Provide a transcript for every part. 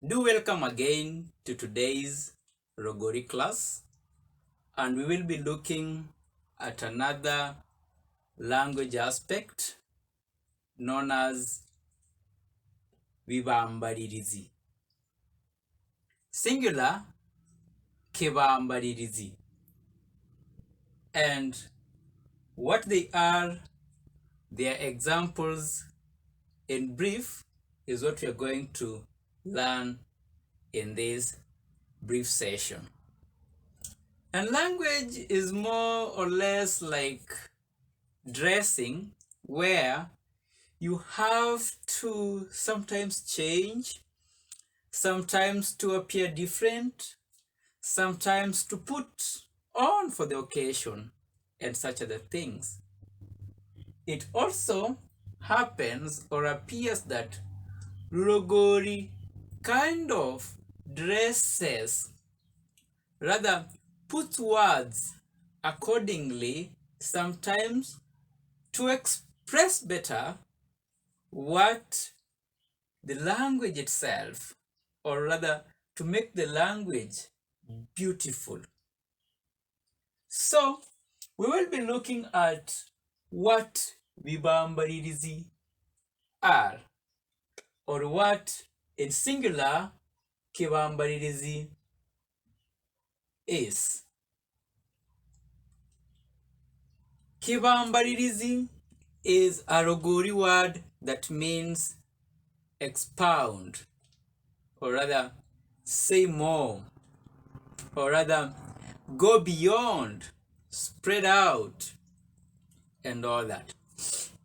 Do welcome again to today's Logooli class, and we will be looking at another language aspect known as Vivaambalilizi. Singular, kivaambalilizi. And what they are, their examples in brief, is what we are going to learn in this brief session. And language is more or less like dressing, where you have to sometimes change, sometimes to appear different, sometimes to put on for the occasion, and such other things. It also happens or appears that Lulogooli kind of dresses, rather puts words accordingly, sometimes to express better what the language itself, or rather to make the language beautiful. So we will be looking at what Vivaambalilizi are, or what in singular kivaambalilizi is. Kivaambalilizi is a Logooli word that means expound, or rather say more, or rather go beyond, spread out, and all that.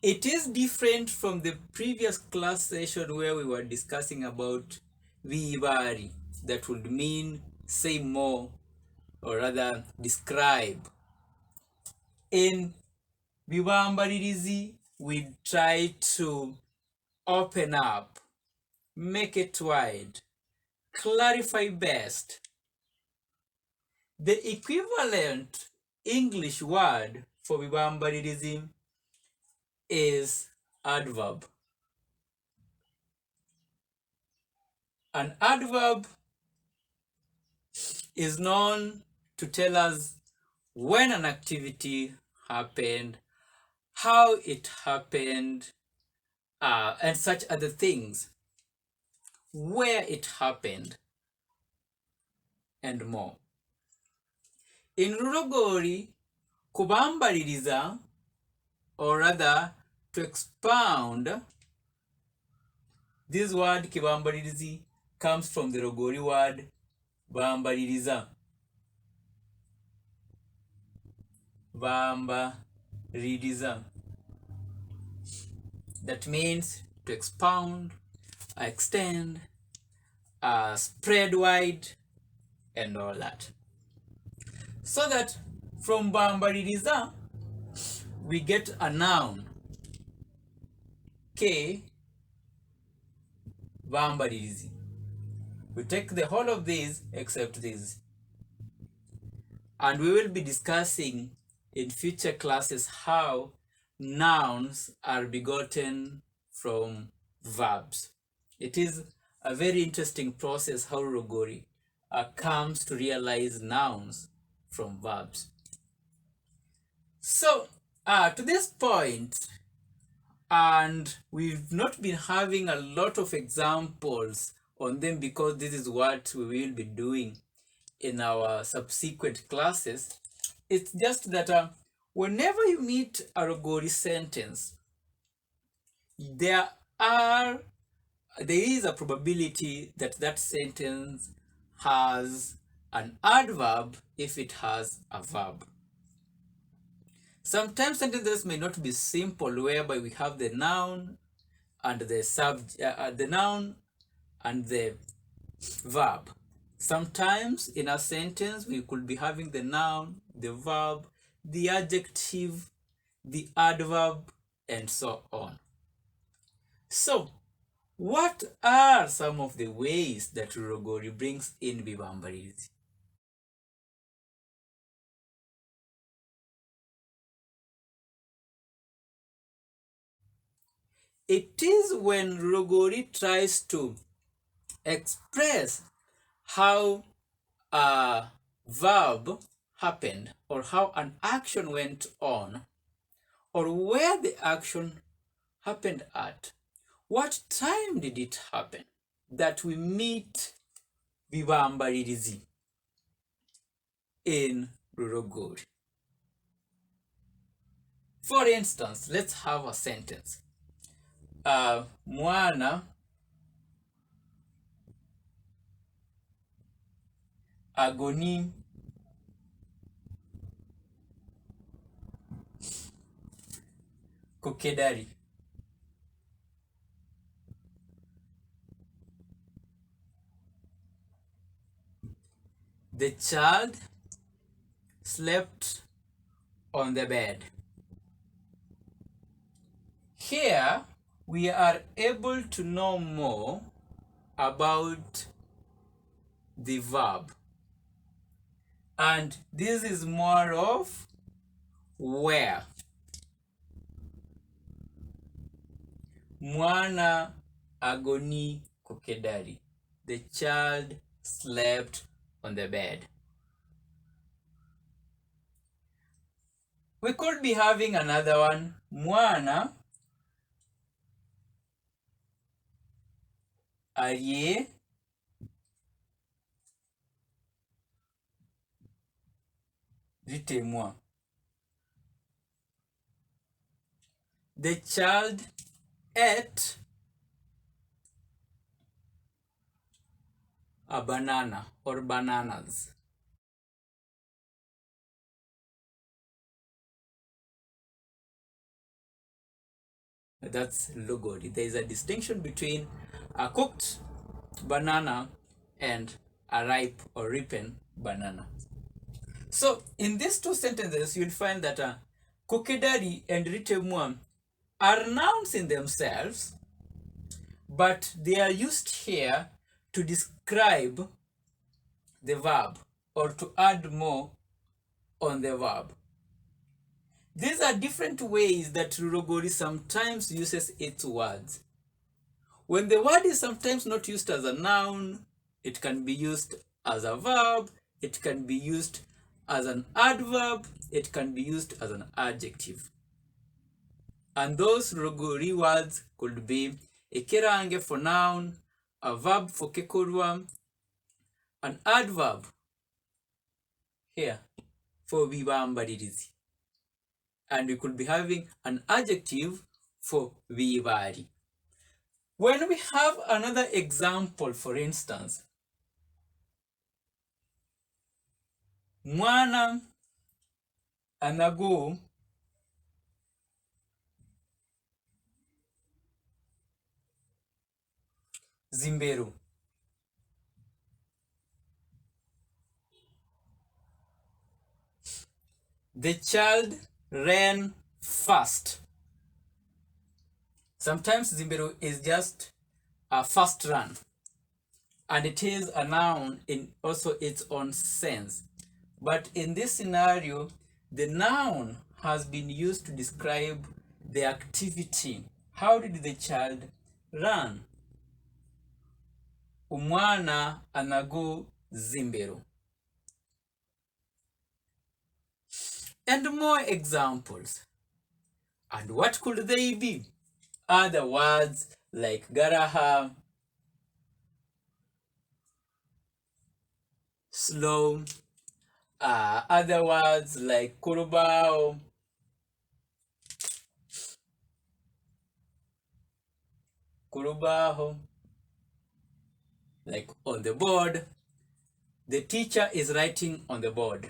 It is different from the previous class session where we were discussing about vivari, that would mean say more, or rather describe. In Vivaambalilizi, we try to open up, make it wide, clarify best. The equivalent English word for Vivaambalilizi is adverb. An adverb is known to tell us when an activity happened, how it happened, and such other things, where it happened, and more. In Lulogooli, kubambaliliza, or rather to expound, this word kivaambalilizi comes from the Logooli word vaambaliliza. Vaambaliliza. That means to expound, extend, spread wide, and all that. So that from vaambaliliza, we get a noun, kivaambalilizi. We take the whole of these except this. And we will be discussing in future classes how nouns are begotten from verbs. It is a very interesting process how Lulogooli comes to realize nouns from verbs. So to this point, and we've not been having a lot of examples on them because this is what we will be doing in our subsequent classes. It's just that whenever you meet a Lulogooli sentence, there is a probability that that sentence has an adverb if it has a verb. Sometimes sentences may not be simple, whereby we have the noun and the noun and the verb. Sometimes in a sentence we could be having the noun, the verb, the adjective, the adverb, and so on. So, what are some of the ways that Lulogooli brings in Vivaambalilizi? It is when Lulogooli tries to express how a verb happened, or how an action went on, or where the action happened at. What time did it happen that we meet Vivaambalilizi in Lulogooli? For instance, let's have a sentence. Mwana agoni kokedari. The child slept on the bed. Here we are able to know more about the verb, and this is more of where. Mwana agoni kokedari. The child slept on the bed. We could be having another one. Mwana aye ritemwa. The child ate a banana or bananas. That's Logooli. There is a distinction between a cooked banana and a ripe or ripened banana. So in these two sentences, you'll find that kokedari and ritemwa are nouns in themselves, but they are used here to describe the verb or to add more on the verb. These are different ways that Lulogooli sometimes uses its words. When the word is sometimes not used as a noun, it can be used as a verb, it can be used as an adverb, it can be used as an adjective. And those Lulogooli words could be a kerange for noun, a verb for kekorwa, an adverb here for Vivaambalilizi. And we could be having an adjective for vivari. When we have another example, for instance, mwana anago zimbero. The child ran fast. Sometimes zimbero is just a fast run, and it is a noun in also its own sense. But in this scenario, the noun has been used to describe the activity. How did the child run? Umwana anago zimbero. And more examples. And what could they be? Other words like garaha, slow, other words like kurubao, kurubaho, like on the board. The teacher is writing on the board.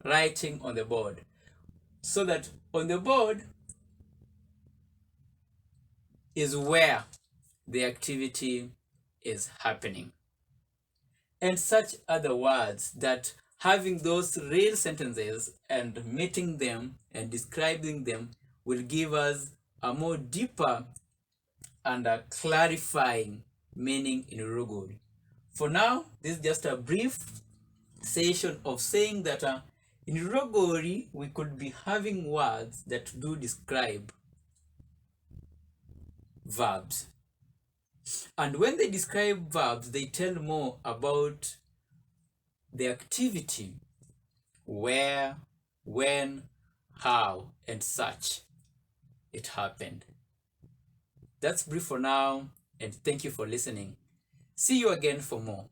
Writing on the board. So that on the board is where the activity is happening. And such other words that having those real sentences and meeting them and describing them will give us a more deeper and a clarifying meaning in Lulogooli. For now, this is just a brief session of saying that in Lulogooli we could be having words that do describe verbs. And when they describe verbs, they tell more about the activity, where, when, how, and such it happened. That's brief for now, and thank you for listening. See you again for more.